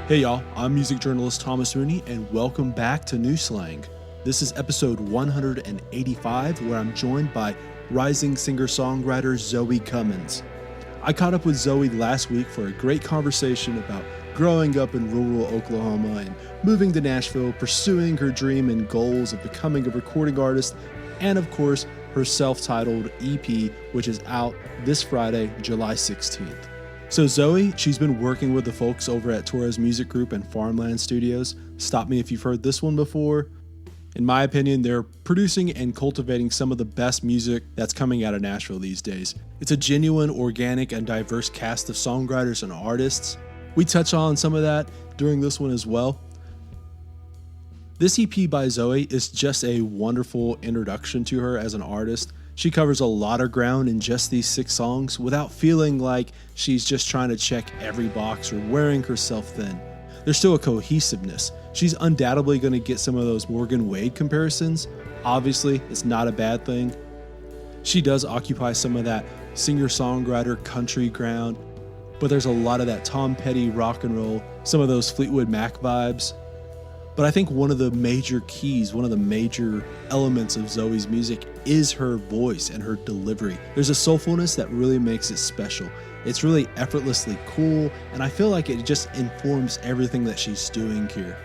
Hey y'all, I'm music journalist Thomas Rooney, and welcome back to New Slang. This is episode 185, where I'm joined by rising singer-songwriter Zoe Cummins. I caught up with Zoe last week for a great conversation about growing up in rural Oklahoma and moving to Nashville, pursuing her dream and goals of becoming a recording artist, and of course, her self-titled EP, which is out this Friday, July 16th. So Zoe, she's been working with the folks over at Torres Music Group and Farmland Studios. Stop me if you've heard this one before. In my opinion, they're producing and cultivating some of the best music that's coming out of Nashville these days. It's a genuine, organic, and diverse cast of songwriters and artists. We touch on some of that during this one as well. This EP by Zoe is just a wonderful introduction to her as an artist. She covers a lot of ground in just these 6 songs without feeling like she's just trying to check every box or wearing herself thin. There's still a cohesiveness. She's undoubtedly going to get some of those Morgan Wade comparisons. Obviously, it's not a bad thing. She does occupy some of that singer-songwriter country ground, but there's a lot of that Tom Petty rock and roll, some of those Fleetwood Mac vibes. But I think one of the major keys, one of the major elements of Zoe's music is her voice and her delivery. There's a soulfulness that really makes it special. It's really effortlessly cool, and I feel like it just informs everything that she's doing here.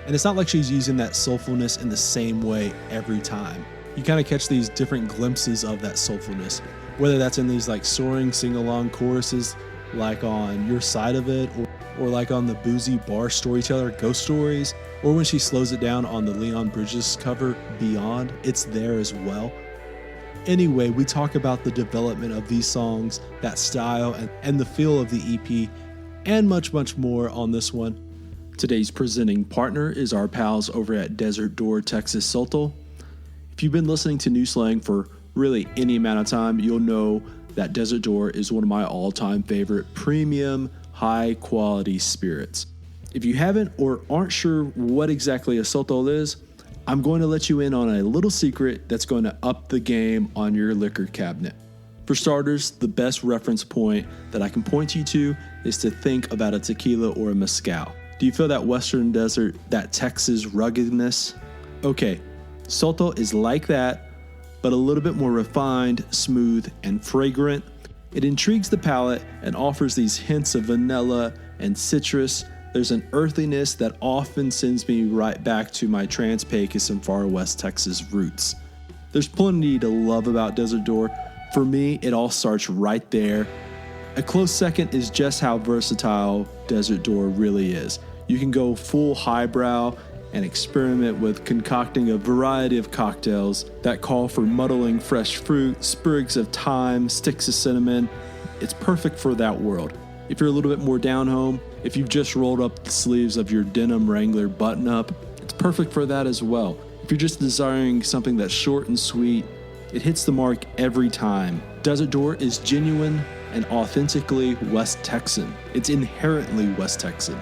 And it's not like she's using that soulfulness in the same way every time. You kind of catch these different glimpses of that soulfulness, whether that's in these like soaring sing-along choruses like on Your Side of It, or like on the boozy bar storyteller Ghost Stories, or when she slows it down on the Leon Bridges cover Beyond, it's there as well. Anyway, we talk about the development of these songs, that style, and the feel of the EP, and much, much more on this one. Today's presenting partner is our pals over at Desert Door Texas Soulful. If you've been listening to New Slang for really any amount of time, you'll know that Desert Door is one of my all-time favorite premium, high-quality spirits. If you haven't or aren't sure what exactly a soulful is, I'm going to let you in on a little secret that's going to up the game on your liquor cabinet. For starters, the best reference point that I can point you to is to think about a tequila or a mezcal. Do you feel that Western desert, that Texas ruggedness? Okay, soulful is like that, but a little bit more refined, smooth, and fragrant. It intrigues the palate and offers these hints of vanilla and citrus. There's an earthiness that often sends me right back to my Trans-Pecos and far west Texas roots. There's plenty to love about Desert Door. For me, it all starts right there. A close second is just how versatile Desert Door really is. You can go full highbrow and experiment with concocting a variety of cocktails that call for muddling fresh fruit, sprigs of thyme, sticks of cinnamon. It's perfect for that world. If you're a little bit more down home, if you've just rolled up the sleeves of your denim Wrangler button-up, it's perfect for that as well. If you're just desiring something that's short and sweet, it hits the mark every time. Desert Door is genuine and authentically West Texan. It's inherently West Texan.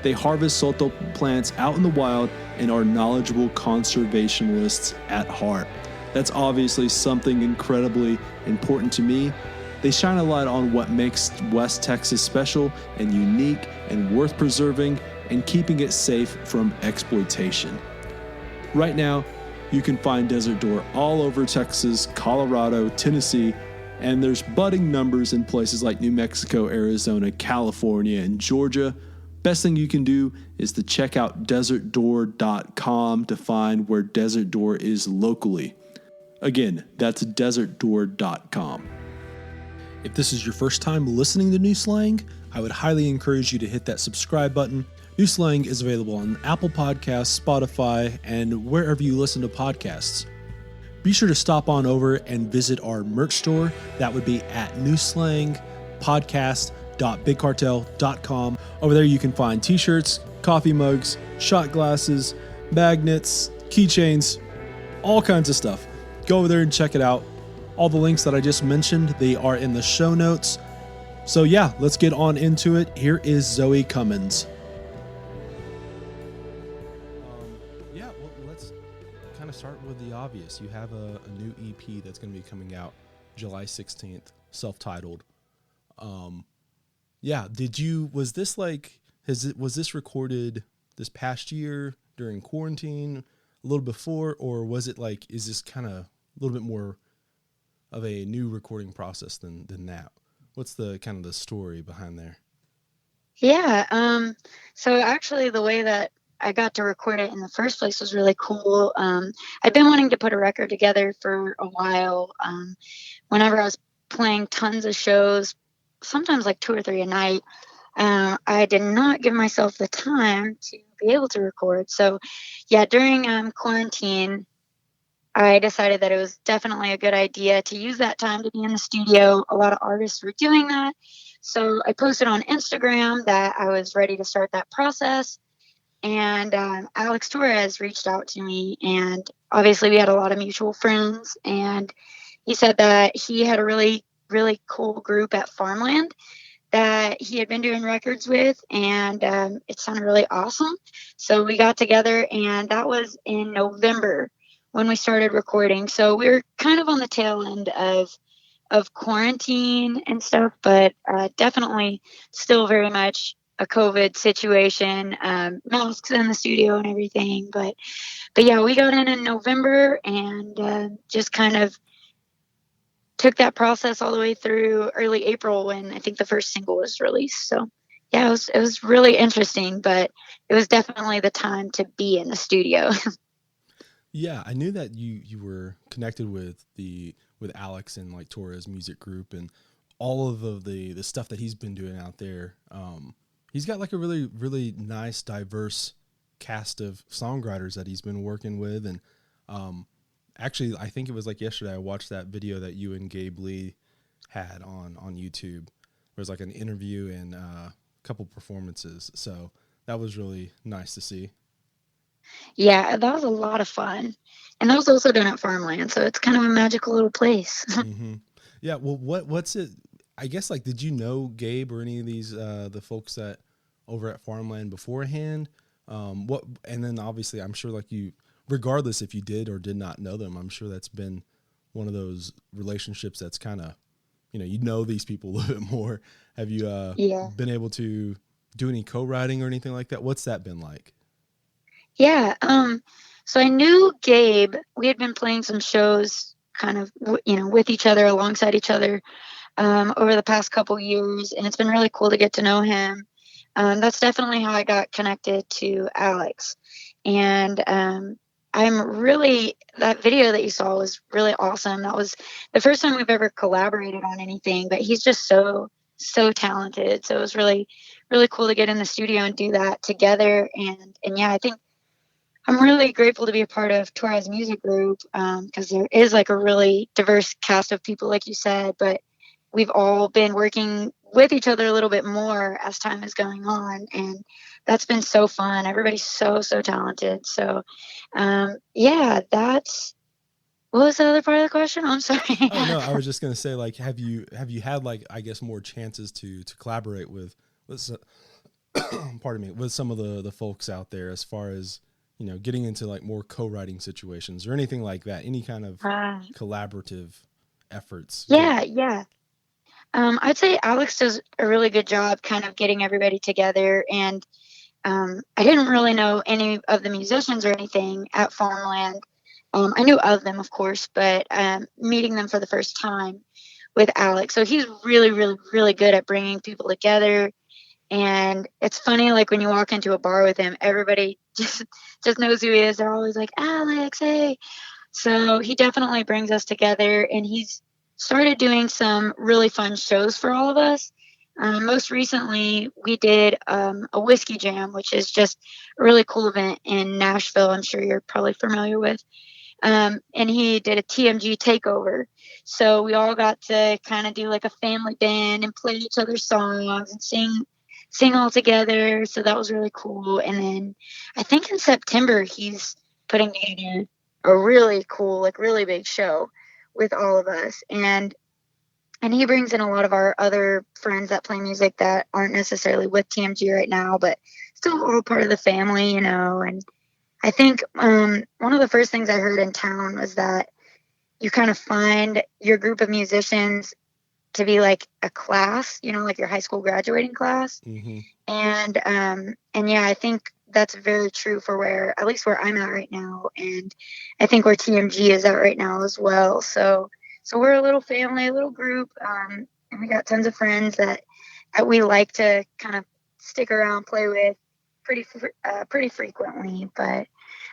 They harvest soulful plants out in the wild and are knowledgeable conservationists at heart. That's obviously something incredibly important to me. They shine a light on what makes West Texas special and unique and worth preserving and keeping it safe from exploitation. Right now, you can find Desert Door all over Texas, Colorado, Tennessee, and there's budding numbers in places like New Mexico, Arizona, California, and Georgia. Best thing you can do is to check out desertdoor.com to find where Desert Door is locally. Again, that's desertdoor.com. If this is your first time listening to New Slang, I would highly encourage you to hit that subscribe button. New Slang is available on Apple Podcasts, Spotify, and wherever you listen to podcasts. Be sure to stop on over and visit our merch store. That would be at newslangpodcast.bigcartel.com. Over there you can find t-shirts, coffee mugs, shot glasses, magnets, keychains, all kinds of stuff. Go over there and check it out. All the links that I just mentioned, they are in the show notes. So yeah, let's get on into it. Here is Zoe Cummins. Let's kind of start with the obvious. You have a new EP that's going to be coming out July 16th, self-titled. Was this like was this recorded this past year during quarantine, a little before, or was it like, is this kind of a little bit more of a new recording process than that? What's the kind of the story behind there? Yeah. So actually the way that I got to record it in the first place was really cool. I'd been wanting to put a record together for a while. Whenever I was playing tons of shows, sometimes like two or three a night, I did not give myself the time to be able to record. So yeah, during quarantine, I decided that it was definitely a good idea to use that time to be in the studio. A lot of artists were doing that. So I posted on Instagram that I was ready to start that process. And Alex Torres reached out to me. And obviously, we had a lot of mutual friends. And he said that he had a really, really cool group at Farmland that he had been doing records with. And it sounded really awesome. So we got together, and that was in November when we started recording. So we were kind of on the tail end of quarantine and stuff, but definitely still very much a COVID situation, masks in the studio and everything. But yeah, we got in November and just kind of took that process all the way through early April when I think the first single was released. So yeah, it was really interesting, but it was definitely the time to be in the studio. Yeah, I knew that you were connected with Alex and like Torres music group and all of the stuff that he's been doing out there. He's got like a really nice diverse cast of songwriters that he's been working with, and um, actually I think it was like yesterday I watched that video that you and Gabe Lee had on YouTube. There was like an interview and a couple performances, so that was really nice to see. Yeah, that was a lot of fun. And that was also done at Farmland, so it's kind of a magical little place. Mm-hmm. Yeah. Well, what's it? I guess like, did you know Gabe or any of these the folks that over at Farmland beforehand? What? And then obviously, I'm sure like you, regardless if you did or did not know them, I'm sure that's been one of those relationships that's kind of, you know these people a little bit more. Have you Yeah. been able to do any co-writing or anything like that? What's that been like? Yeah. So I knew Gabe. We had been playing some shows kind of, with each other, alongside each other, over the past couple years, and it's been really cool to get to know him. That's definitely how I got connected to Alex. And that video that you saw was really awesome. That was the first time we've ever collaborated on anything, but he's just so talented. So it was really, really cool to get in the studio and do that together. And yeah, I think I'm really grateful to be a part of Torres Music Group because there is like a really diverse cast of people, like you said, but we've all been working with each other a little bit more as time is going on, and that's been so fun. Everybody's so talented. So, yeah, that's what was the other part of the question? I'm sorry. Oh no, I was just gonna say like, have you had like, I guess, more chances to collaborate with pardon me, with some of the folks out there as far as getting into like more co-writing situations or anything like that, any kind of uh, collaborative efforts yeah. I'd say Alex does a really good job kind of getting everybody together. And I didn't really know any of the musicians or anything at Farmland. I knew of them, of course, but meeting them for the first time with Alex. So he's really good at bringing people together. And it's funny, like when you walk into a bar with him, everybody just knows who he is. They're always like, Alex, hey. So he definitely brings us together, and he's started doing some really fun shows for all of us. Most recently, we did a whiskey jam, which is just a really cool event in Nashville. I'm sure you're probably familiar with. And he did a TMG takeover. So we all got to kind of do like a family band and play each other's songs and sing all together. So that was really cool. And then I think in September he's putting together a really cool, like really big show with all of us. And he brings in a lot of our other friends that play music that aren't necessarily with TMG right now, but still all part of the family, And I think one of the first things I heard in town was that you kind of find your group of musicians to be like a class, like your high school graduating class. Hmm. And yeah, I think that's very true for at least where I'm at right now. And I think where TMG is at right now as well. So we're a little family, a little group. And we got tons of friends that we like to kind of stick around, play with pretty frequently. But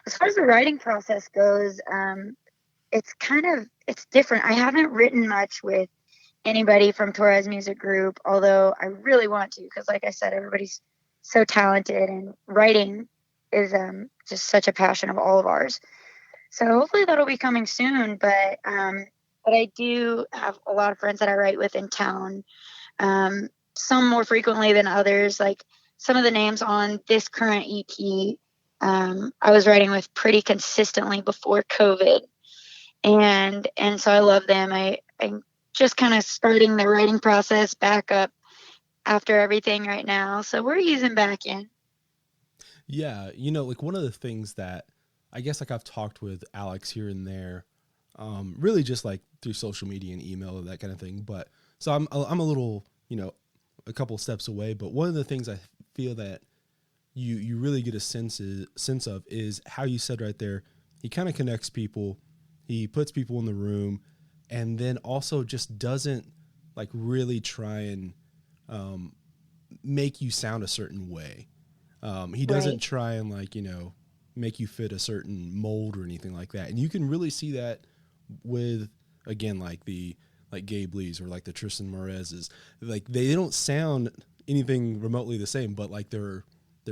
as far as the writing process goes, it's different. I haven't written much with anybody from Torres Music Group, although I really want to, because like I said, everybody's so talented, and writing is just such a passion of all of ours. So hopefully that'll be coming soon. But I do have a lot of friends that I write with in town. Some more frequently than others. Like some of the names on this current EP, I was writing with pretty consistently before COVID, and so I love them. I'm just kind of starting the writing process back up after everything right now, so we're using back in. Yeah, like one of the things that I guess like I've talked with Alex here and there, really just like through social media and email and that kind of thing. But so I'm a little, a couple steps away. But one of the things I feel that you really get a sense of is how you said right there. He kind of connects people, he puts people in the room, and then also just doesn't like really try and make you sound a certain way. He doesn't Right. try and like, make you fit a certain mold or anything like that. And you can really see that with, again, like Gabe Lee's or like the Tristan Morez's. Like they don't sound anything remotely the same, but like they're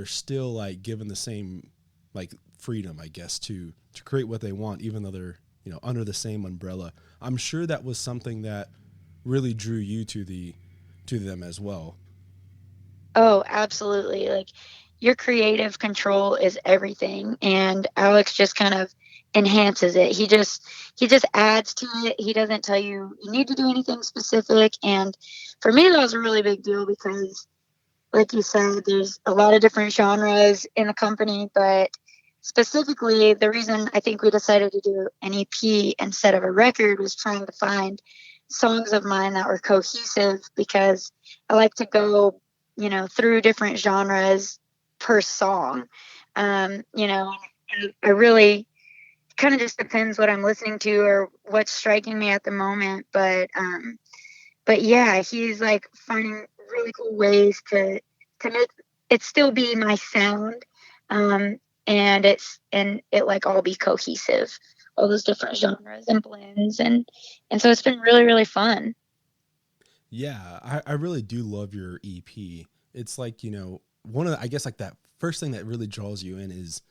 still like given the same like freedom, I guess, to create what they want, even though they're, under the same umbrella. I'm sure that was something that really drew you to them as well. Oh, absolutely. Like your creative control is everything, and Alex just kind of enhances it. He just adds to it. He doesn't tell you need to do anything specific. And for me, that was a really big deal because, like you said, there's a lot of different genres in the company, but specifically, the reason I think we decided to do an EP instead of a record was trying to find songs of mine that were cohesive, because I like to go, through different genres per song. And I really kind of just depends what I'm listening to or what's striking me at the moment. But yeah, he's like finding really cool ways to make it still be my sound, um, and it like all be cohesive, all those different genres and blends, and so it's been really really fun. Yeah, I really do love your EP. It's like, one of the, I guess like that first thing that really draws you in is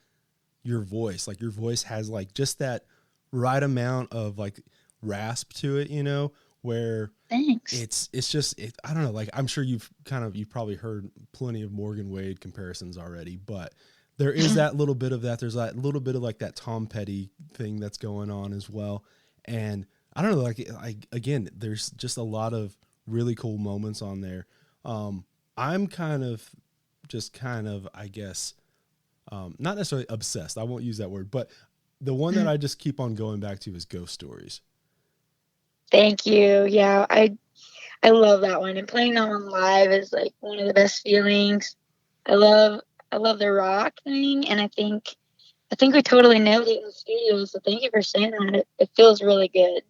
your voice. Like your voice has like just that right amount of like rasp to it, where Thanks. it's just I don't know, like I'm sure you've probably heard plenty of Morgan Wade comparisons already, but there is that little bit of that. There's that little bit of like that Tom Petty thing that's going on as well. And I don't know, like again, there's just a lot of really cool moments on there. I'm kind of, I guess, not necessarily obsessed. I won't use that word, but the one that I just keep on going back to is Ghost Stories. Thank you. Yeah, I love that one, and playing that one live is like one of the best feelings. I love I love the rock thing, and I think we totally nailed it in the studio. So thank you for saying that. It feels really good.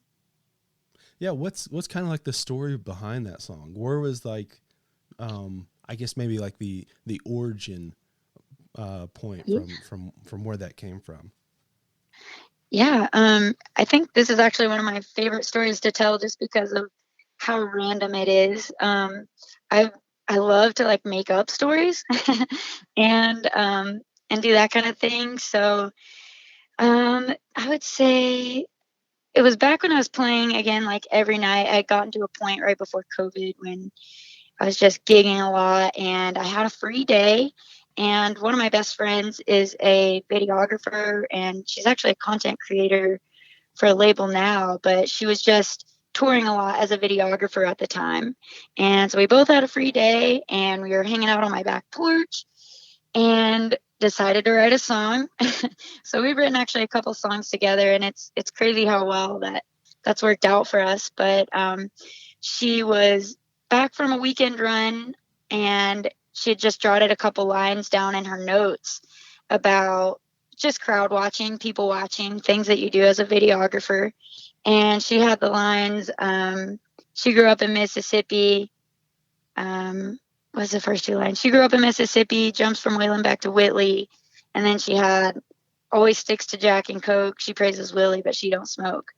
Yeah, what's kind of like the story behind that song? Where was like, I guess maybe like the origin point Yeah. from where that came from. Yeah. I think this is actually one of my favorite stories to tell, just because of how random it is. I I love to like make up stories and and do that kind of thing. So I would say it was back when I was playing again, like every night. I got into a point right before COVID when I was just gigging a lot, and I had a free day. And one of my best friends is a videographer, and she's actually a content creator for a label now, but she was just touring a lot as a videographer at the time. And so we both had a free day, and we were hanging out on my back porch and decided to write a song. So we've written actually a couple songs together, and it's crazy how well that's worked out for us. she was back from a weekend run, and she had just jotted a couple lines down in her notes about just crowd watching, people watching, things that you do as a videographer. And she had the lines, she grew up in Mississippi. What's the first two lines? She grew up in Mississippi, jumps from Wayland back to Whitley. And then she had, always sticks to Jack and Coke. She praises Willie, but she don't smoke.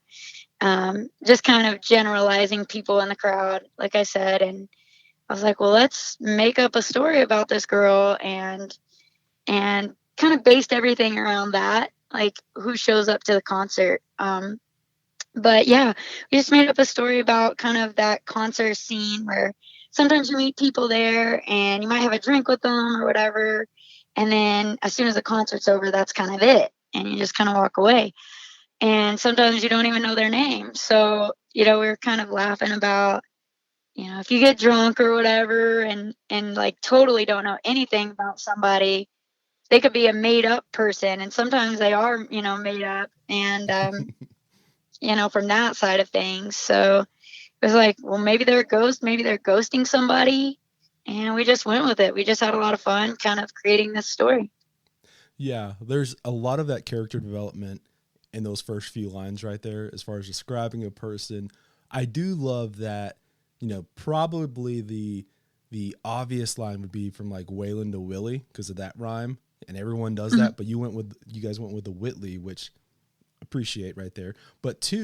Just kind of generalizing people in the crowd, like I said. And I was like, well, let's make up a story about this girl, and kind of based everything around that, like who shows up to the concert. But yeah, we just made up a story about kind of that concert scene where sometimes you meet people there and you might have a drink with them or whatever. And then as soon as the concert's over, that's kind of it. And you just kind of walk away. And sometimes you don't even know their name. So, we were kind of laughing about, if you get drunk or whatever and like totally don't know anything about somebody, they could be a made up person. And sometimes they are, made up. And, from that side of things. So it was like, well, maybe they're a ghost, maybe they're ghosting somebody. And we just went with it. We just had a lot of fun kind of creating this story. Yeah, there's a lot of that character development in those first few lines right there as far as describing a person. I do love that, probably the obvious line would be from like Wayland to Willie because of that rhyme, and everyone does that, but you guys went with the Whitley, which appreciate right there. But two,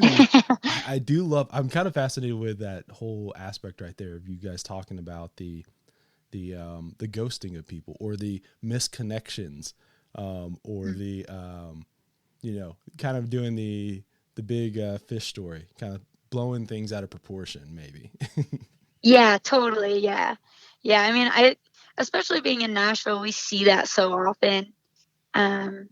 I do love, I'm kind of fascinated with that whole aspect right there of you guys talking about the ghosting of people or the misconnections, or the kind of doing the big fish story, kind of blowing things out of proportion maybe. Yeah, totally. Yeah. Yeah. I mean, especially being in Nashville, we see that so often. And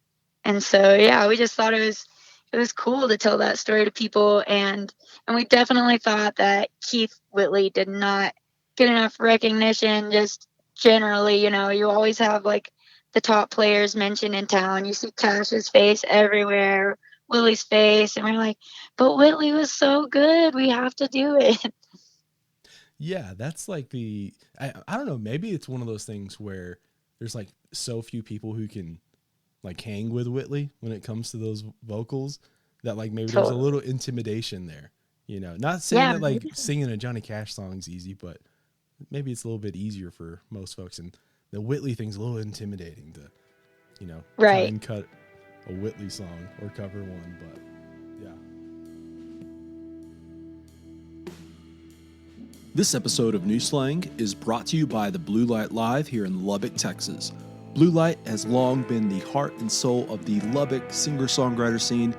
so, yeah, we just thought it was cool to tell that story to people. And we definitely thought that Keith Whitley did not get enough recognition. Just generally, you always have like the top players mentioned in town. You see Cash's face everywhere, Willie's face. And we're like, but Whitley was so good. We have to do it. Yeah, that's like I don't know, maybe it's one of those things where there's like so few people who can like hang with Whitley when it comes to those vocals that like maybe there's a little intimidation there, not saying that like singing a Johnny Cash song is easy, but maybe it's a little bit easier for most folks. And the Whitley thing's a little intimidating to, try and cut a Whitley song or cover one, but yeah. This episode of New Slang is brought to you by the Blue Light Live here in Lubbock, Texas. Blue Light has long been the heart and soul of the Lubbock singer-songwriter scene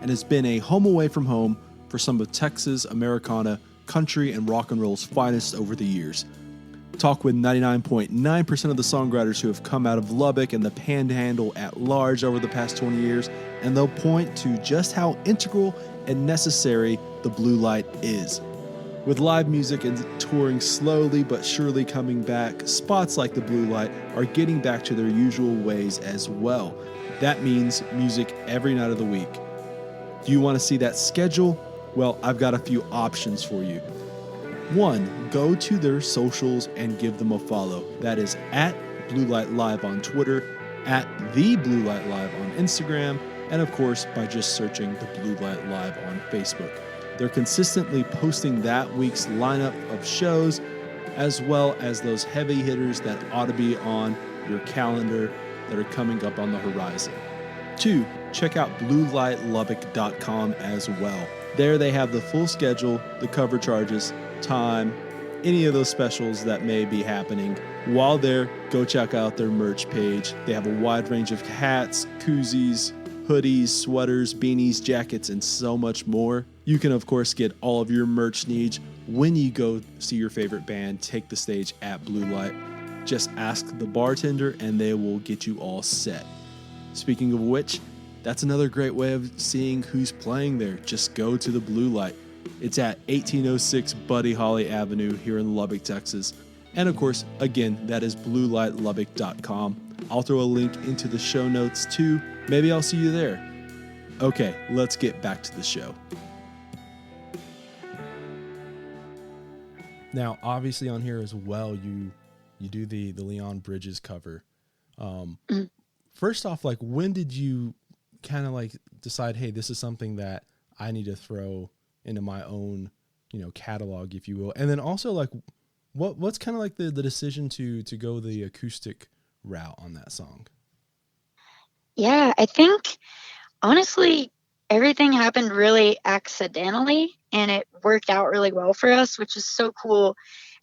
and has been a home away from home for some of Texas, Americana, country, and rock and roll's finest over the years. Talk with 99.9% of the songwriters who have come out of Lubbock and the Panhandle at large over the past 20 years, and they'll point to just how integral and necessary the Blue Light is. With live music and touring slowly but surely coming back, spots like the Blue Light are getting back to their usual ways as well. That means music every night of the week. Do you want to see that schedule? Well, I've got a few options for you. 1, go to their socials and give them a follow. That is at Blue Light Live on Twitter, at The Blue Light Live on Instagram, and of course by just searching The Blue Light Live on Facebook. They're consistently posting that week's lineup of shows, as well as those heavy hitters that ought to be on your calendar that are coming up on the horizon. 2, check out bluelightlubbock.com as well. There they have the full schedule, the cover charges, time, any of those specials that may be happening. While there, go check out their merch page. They have a wide range of hats, koozies, hoodies, sweaters, beanies, jackets, and so much more. You can, of course, get all of your merch needs when you go see your favorite band take the stage at Blue Light. Just ask the bartender and they will get you all set. Speaking of which, that's another great way of seeing who's playing there. Just go to the Blue Light. It's at 1806 Buddy Holly Avenue here in Lubbock, Texas. And of course, again, that is bluelightlubbock.com. I'll throw a link into the show notes too. Maybe I'll see you there. Okay, let's get back to the show. Now, obviously, on here as well, you do the Leon Bridges cover. Um, Mm. First off, like, when did you kind of like decide, hey, this is something that I need to throw into my own, catalog, if you will? And then also, like, what's kind of like the decision to go the acoustic route on that song? Yeah, I think honestly, everything happened really accidentally and it worked out really well for us, which is so cool.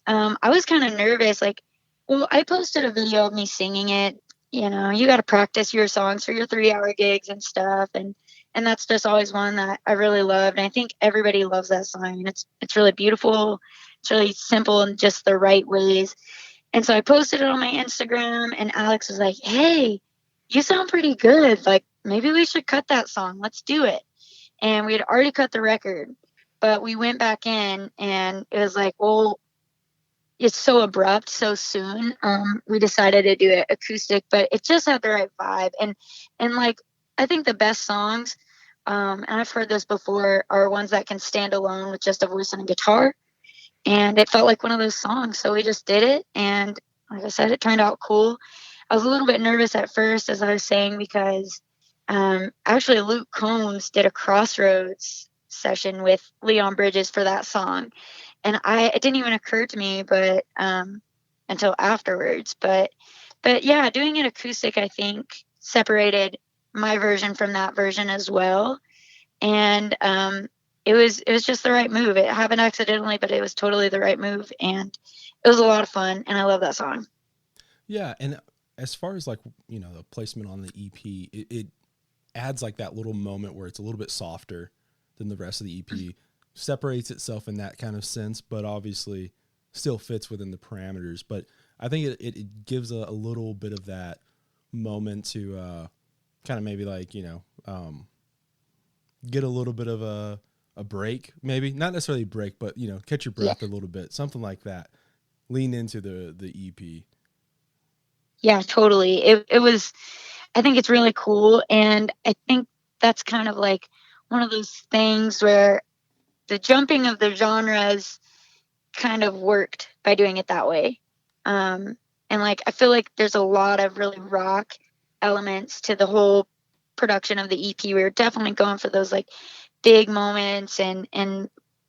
I was kind of nervous. Like, well, I posted a video of me singing it. You got to practice your songs for your 3-hour gigs and stuff. And that's just always one that I really loved. And I think everybody loves that song. And it's really beautiful. It's really simple in just the right ways. And so I posted it on my Instagram, and Alex was like, "Hey, you sound pretty good. Like, maybe we should cut that song. Let's do it." And we had already cut the record, but we went back in, and it was like, well, it's so abrupt so soon. We decided to do it acoustic, but it just had the right vibe. And like, I think the best songs, and I've heard this before, are ones that can stand alone with just a voice and a guitar. And it felt like one of those songs. So we just did it. And like I said, it turned out cool. I was a little bit nervous at first, as I was saying, because actually Luke Combs did a Crossroads session with Leon Bridges for that song. And it didn't even occur to me, but until afterwards. But yeah, doing it acoustic, I think, separated my version from that version as well. And it was just the right move. It happened accidentally, but it was totally the right move, and it was a lot of fun. And I love that song. Yeah, and as far as like the placement on the EP, it adds like that little moment where it's a little bit softer than the rest of the EP, separates itself in that kind of sense, but obviously still fits within the parameters. But I think it gives a little bit of that moment to kind of maybe like get a little bit of a break, maybe not necessarily a break, but catch your Yeah, breath a little bit, something like that. Lean into the EP. yeah, totally. It was. I think it's really cool, and I think that's kind of like one of those things where the jumping of the genres kind of worked by doing it that way. And like, I feel like there's a lot of really rock elements to the whole production of the EP. We were definitely going for those like big moments, and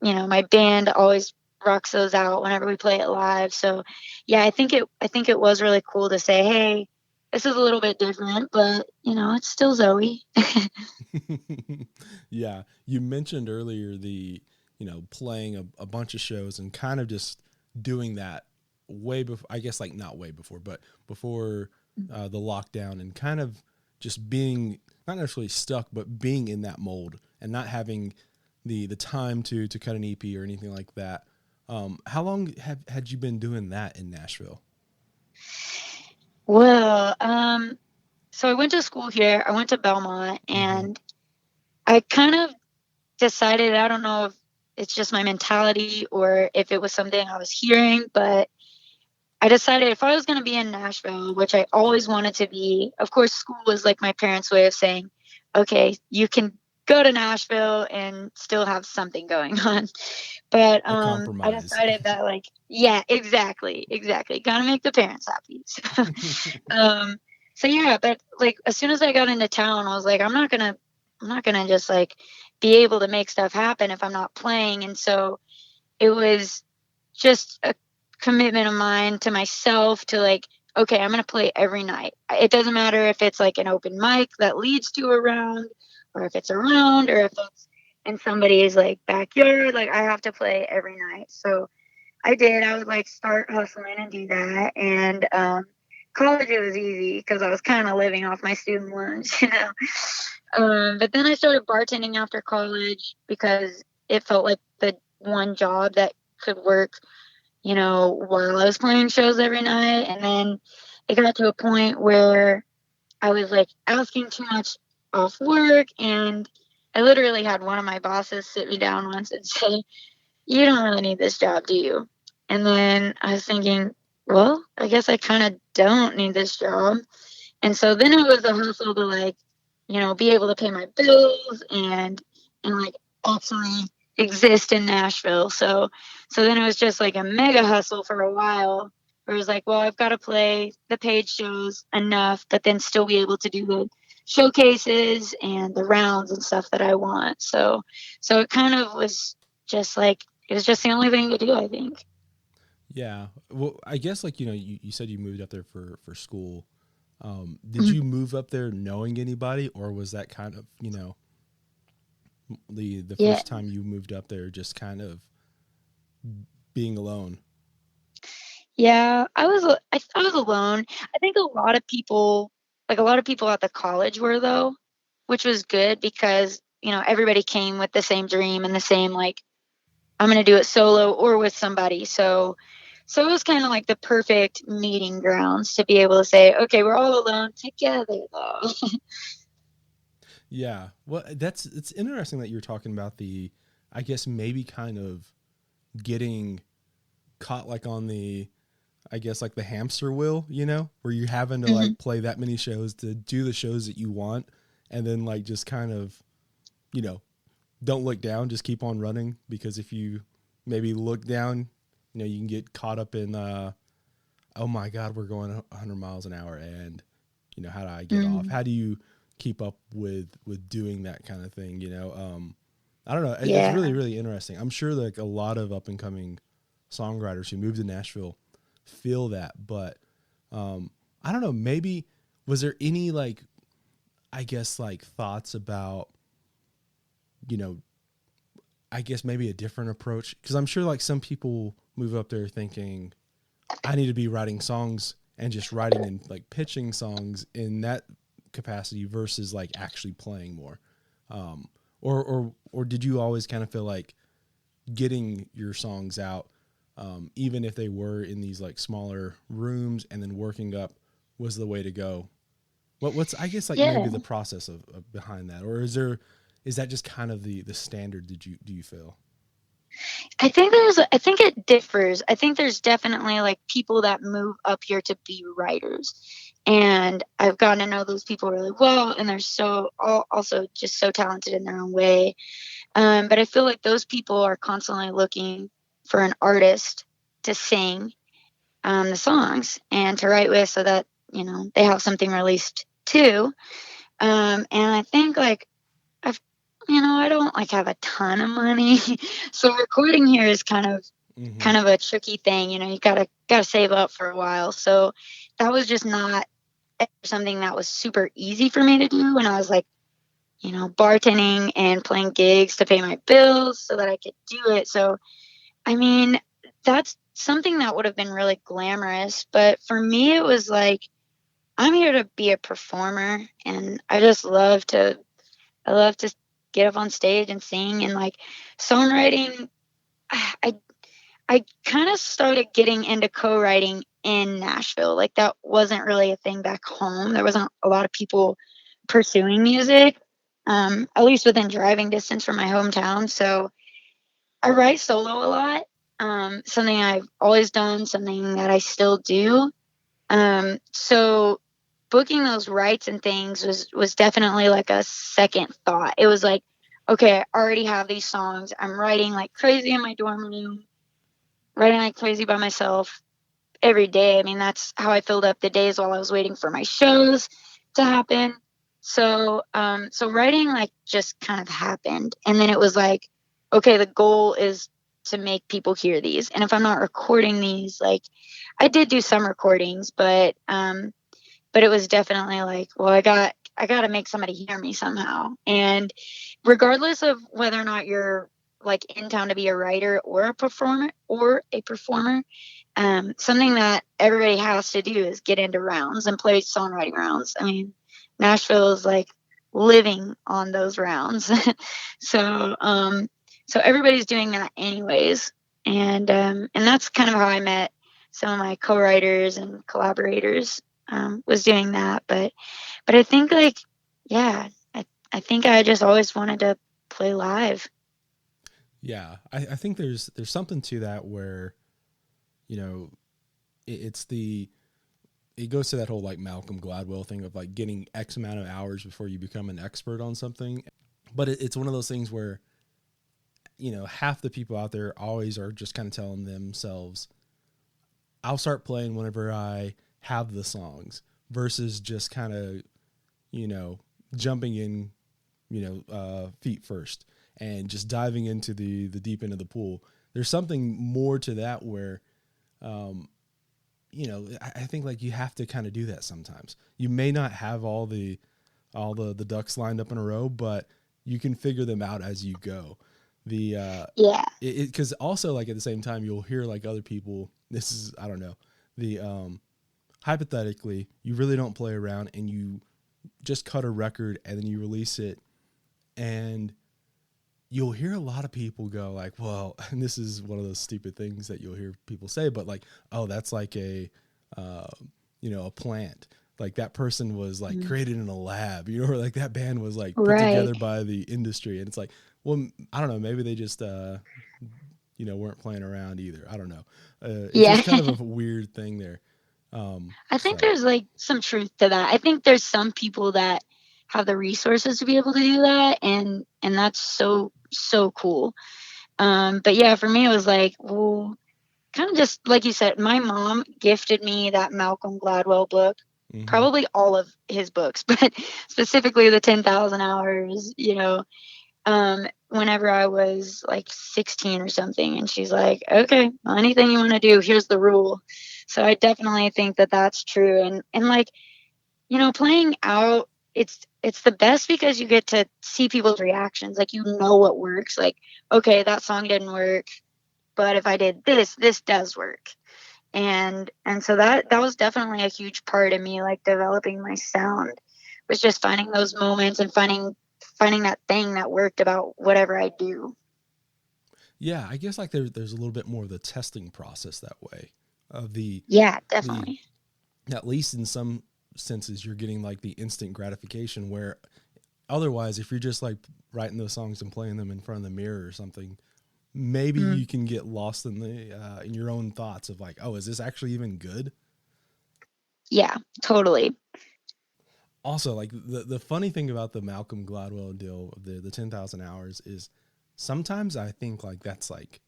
my band always rocks those out whenever we play it live. So yeah, I think it was really cool to say, hey, this is a little bit different, but it's still Zoe. Yeah, you mentioned earlier the playing a bunch of shows and kind of just doing that way before, I guess, like not way before, but before the lockdown, and kind of just being not necessarily stuck, but being in that mold and not having the time to cut an EP or anything like that. How long had you been doing that in Nashville? Well, so I went to school here. I went to Belmont, Mm-hmm. and I kind of decided, I don't know if it's just my mentality or if it was something I was hearing, but I decided if I was going to be in Nashville, which I always wanted to be, of course, school was like my parents' way of saying, okay, you can go to Nashville and still have something going on. But A I compromise. decided that, like, yeah, exactly. Gotta make the parents happy. Um, so yeah, but like as soon as I got into town, I was like, I'm not gonna just like be able to make stuff happen if I'm not playing. And so it was just a commitment of mine to myself to like, okay, I'm gonna play every night. It doesn't matter if it's like an open mic that leads to a round, or if it's a round, or if it's in somebody's like backyard. Like I have to play every night. So I did. I would like start hustling and do that. And college it was easy because I was kind of living off my student loans, you know. But then I started bartending after college because it felt like the one job that could work, while I was playing shows every night. And then it got to a point where I was like asking too much off work, and I literally had one of my bosses sit me down once and say, "You don't really need this job, do you?" And then I was thinking, well, I guess I kind of don't need this job. And so then it was a hustle to like, be able to pay my bills and like actually exist in Nashville. So then it was just like a mega hustle for a while. Where it was like, well, I've got to play the paid shows enough, but then still be able to do the showcases and the rounds and stuff that I want. So it kind of was just like it was just the only thing to do, I think. Yeah. Well, I guess like, you said you moved up there for school. Did Mhm. you move up there knowing anybody, or was that kind of, the Yeah. first time you moved up there just kind of being alone? Yeah, I was alone. I think a lot of people at the college were though, which was good because, everybody came with the same dream and the same like I'm going to do it solo or with somebody. So it was kind of like the perfect meeting grounds to be able to say, okay, we're all alone together though. Yeah. Well, it's interesting that you're talking about I guess maybe kind of getting caught like on I guess like the hamster wheel, where you're having to Mhm. like play that many shows to do the shows that you want. And then like just kind of, you know, don't look down, just keep on running, because if you maybe look down, you can get caught up in, oh my God, we're going 100 miles an hour. And, how do I get off? Mm. How do you keep up with doing that kind of thing? I don't know. It's really, Yeah. really interesting. I'm sure like a lot of up and coming songwriters who moved to Nashville feel that, but I don't know. Maybe was there any like, I guess like thoughts about, you know, I guess maybe a different approach, because I'm sure like some people move up there thinking I need to be writing songs and just writing and like pitching songs in that capacity versus like actually playing more. Um, or did you always kind of feel like getting your songs out, even if they were in these like smaller rooms and then working up was the way to go? What's I guess like maybe Yeah. the process of behind that, or is that just kind of the standard? Do you feel? I think it differs. I think there's definitely like people that move up here to be writers. And I've gotten to know those people really well, and they're also just so talented in their own way. But I feel like those people are constantly looking for an artist to sing the songs and to write with so that, they have something released too. And I think like I've, I don't like have a ton of money. So recording here is Mm-hmm. kind of a tricky thing. You gotta save up for a while. So that was just not something that was super easy for me to do when I was like, bartending and playing gigs to pay my bills so that I could do it. So, I mean, that's something that would have been really glamorous. But for me, it was like, I'm here to be a performer and I love to get up on stage and sing and like songwriting. I, I kind of started getting into co-writing in Nashville. Like that wasn't really a thing back home. There wasn't a lot of people pursuing music, at least within driving distance from my hometown. So I write solo a lot. Something I've always done, something that I still do. So booking those rights and things was definitely like a second thought. It was like, okay, I already have these songs. I'm writing like crazy in my dorm room, writing like crazy by myself every day. I mean, that's how I filled up the days while I was waiting for my shows to happen. So writing like just kind of happened. And then it was like, okay, the goal is to make people hear these. And if I'm not recording these, like I did do some recordings, but it was definitely like, well, I got to make somebody hear me somehow. And regardless of whether or not you're like in town to be a writer or a performer, something that everybody has to do is get into rounds and play songwriting rounds. I mean, Nashville is like living on those rounds. so, so everybody's doing that anyways. And that's kind of how I met some of my co-writers and collaborators, was doing that. But I think like, yeah, I think I just always wanted to play live. Yeah, I think there's something to that where, you know it's it goes to that whole like Malcolm Gladwell thing of like getting X amount of hours before you become an expert on something. But it's one of those things where half the people out there always are just kind of telling themselves, I'll start playing whenever I have the songs, versus just kind of, jumping in, feet first and just diving into the deep end of the pool. There's something more to that where, I think like you have to kind of do that sometimes. You may not have all the ducks lined up in a row, but you can figure them out as you go. Yeah. Because also, like, at the same time, you'll hear like other people. This is, I don't know, the hypothetically, you really don't play around and you just cut a record and then you release it, and you'll hear a lot of people go like, well, and this is one of those stupid things that you'll hear people say, but like, oh, that's like a plant. Like that person was like created in a lab, or like that band was like put Right. together by the industry. And it's like, well, I don't know, maybe they just, weren't playing around either. I don't know. It's Yeah. just kind of a weird thing there. I think So there's like some truth to that. I think there's some people that have the resources to be able to do that, and that's so cool. But yeah, for me it was like, well, kind of just like you said, my mom gifted me that Malcolm Gladwell book, mm-hmm. probably all of his books, but specifically the 10,000 hours, whenever I was like 16 or something. And she's like, okay, well, anything you want to do, here's the rule. So I definitely think that that's true. And like, playing out, it's the best because you get to see people's reactions. Like, what works. Like, okay, that song didn't work, but if I did this does work. And so that was definitely a huge part of me, like developing my sound, was just finding those moments and finding that thing that worked about whatever I do. Yeah, I guess like there's a little bit more of the testing process that way of Yeah, the definitely. at least in some senses you're getting like the instant gratification, where otherwise if you're just like writing those songs and playing them in front of the mirror or something, maybe Mm. you can get lost in the in your own thoughts of like, oh, is this actually even good? Yeah, totally. Also, like the funny thing about the Malcolm Gladwell deal, the 10,000 hours, is sometimes I think like that's like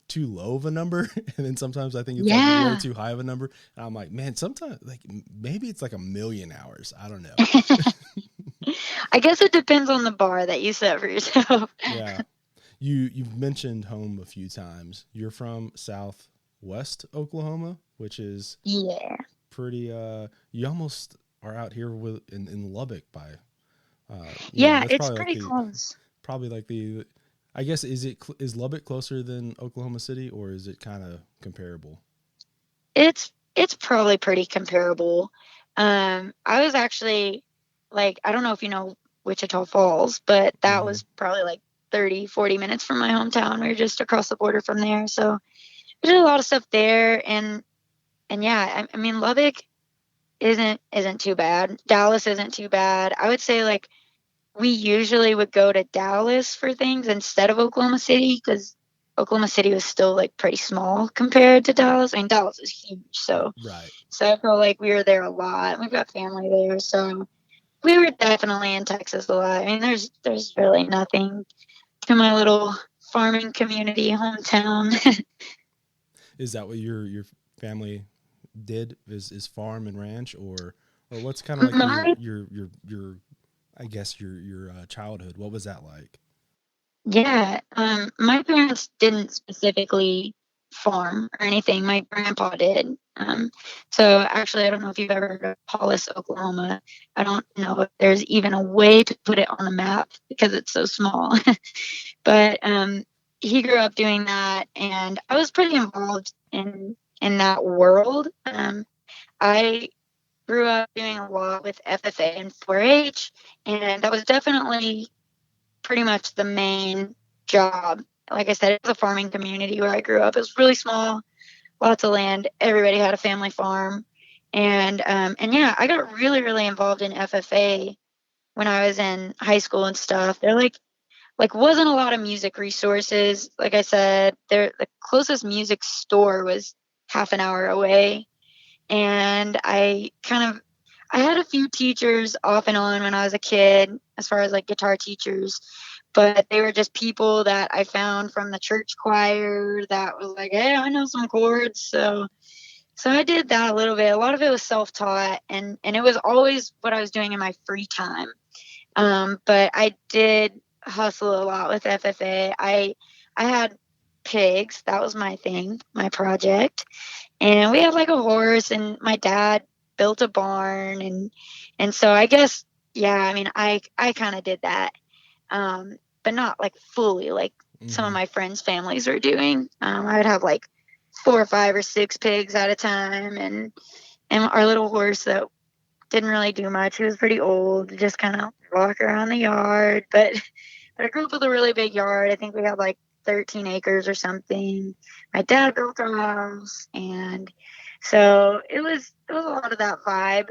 too low of a number, and then sometimes I think it's like way Yeah. too high of a number, and I'm like, man, sometimes like maybe it's like 1,000,000 hours. I don't know. I guess it depends on the bar that you set for yourself. Yeah, you've mentioned home a few times. You're from Southwest Oklahoma, which is Yeah. pretty. You almost are out here in Lubbock by. Yeah, That's it's probably like pretty close. the. I guess is Lubbock closer than Oklahoma City, or is it kind of comparable? It's probably pretty comparable. I was actually, like, I don't know if you know Wichita Falls, but that Mm-hmm. was probably like 30, 40 minutes from my hometown. We were just across the border from there. So we did a lot of stuff there. And yeah, I mean, Lubbock isn't too bad. Dallas isn't too bad. I would say, like, we usually would go to Dallas for things instead of Oklahoma City, because Oklahoma City was still like pretty small compared to Dallas. I mean, Dallas is huge, Right. so I feel like we were there a lot. We've got family there, so we were definitely in Texas a lot. I mean, there's really nothing to my little farming community hometown. Is that what your family did? Is farm and ranch, or what's kind of like my your I guess your childhood? What was that like? Yeah, my parents didn't specifically farm or anything. My grandpa did. So actually, I don't know if you've ever heard of Hollis, Oklahoma. I don't know if there's even a way to put it on a map because it's so small. But he grew up doing that, and I was pretty involved in that world. I grew up doing a lot with FFA and 4-H, and that was definitely pretty much the main job. Like I said, it was a farming community where I grew up. It was really small, lots of land. Everybody had a family farm, and yeah, I got really involved in FFA when I was in high school and stuff. There like wasn't a lot of music resources. Like I said, the closest music store was half an hour away, and I had a few teachers off and on when I was a kid, as far as like guitar teachers, but they were just people that I found from the church choir that was like, hey, I know some chords. So I did that a little bit. A lot of it was self-taught, and it was always what I was doing in my free time. But I did hustle a lot with FFA. I had pigs. That was my thing, my project. And we had like a horse, and my dad built a barn, and so I guess, yeah, I mean, I kind of did that. But not like fully like some of Mm-hmm. my friends' families are doing. I would have like 4 or 5 or 6 pigs at a time, and our little horse that didn't really do much. He was pretty old, just kind of walk around the yard. But I grew up with a really big yard. I think we had like 13 acres or something. My dad built our house, and so it was a lot of that vibe.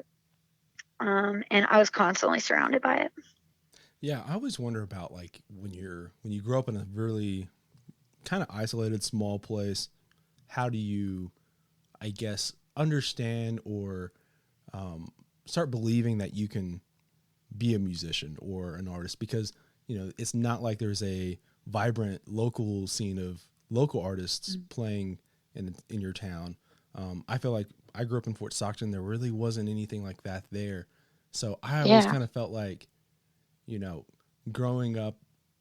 And I was constantly surrounded by it. Yeah, I always wonder about like when you grow up in a really kind of isolated small place, how do you, I guess, understand or start believing that you can be a musician or an artist? Because it's not like there's a vibrant local scene of local artists playing in your town. I feel like I grew up in Fort Stockton. There really wasn't anything like that there, so I always Yeah. kind of felt like, you know, growing up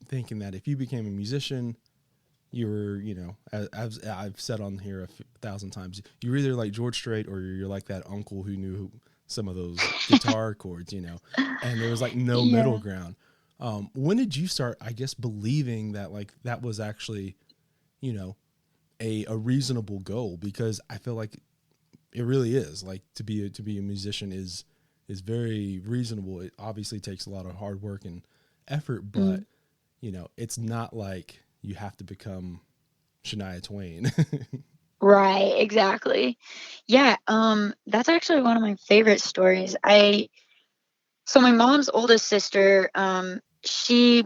thinking that if you became a musician, you were, as I've said on here thousand times, you're either like George Strait or you're like that uncle who knew some of those guitar chords, and there was like no middle Yeah. ground. When did you start, I guess, believing that like that was actually, you know, a reasonable goal? Because I feel like it really is, like to be a musician is very reasonable. It obviously takes a lot of hard work and effort, but Mm. it's not like you have to become Shania Twain. Right, exactly. Yeah, that's actually one of my favorite stories. So my mom's oldest sister, she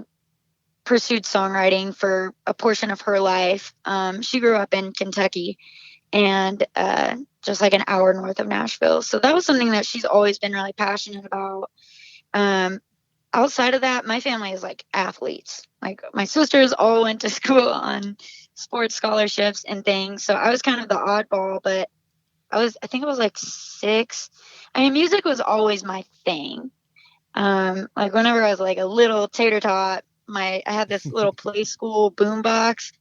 pursued songwriting for a portion of her life. She grew up in Kentucky, and just like an hour north of Nashville. So that was something that she's always been really passionate about. Um, Outside of that, my family is like athletes. Like my sisters all went to school on sports scholarships and things. So I was kind of the oddball, but I think I was like 6. I mean, music was always my thing. Like whenever I was like a little tater tot, I had this little play school boom box,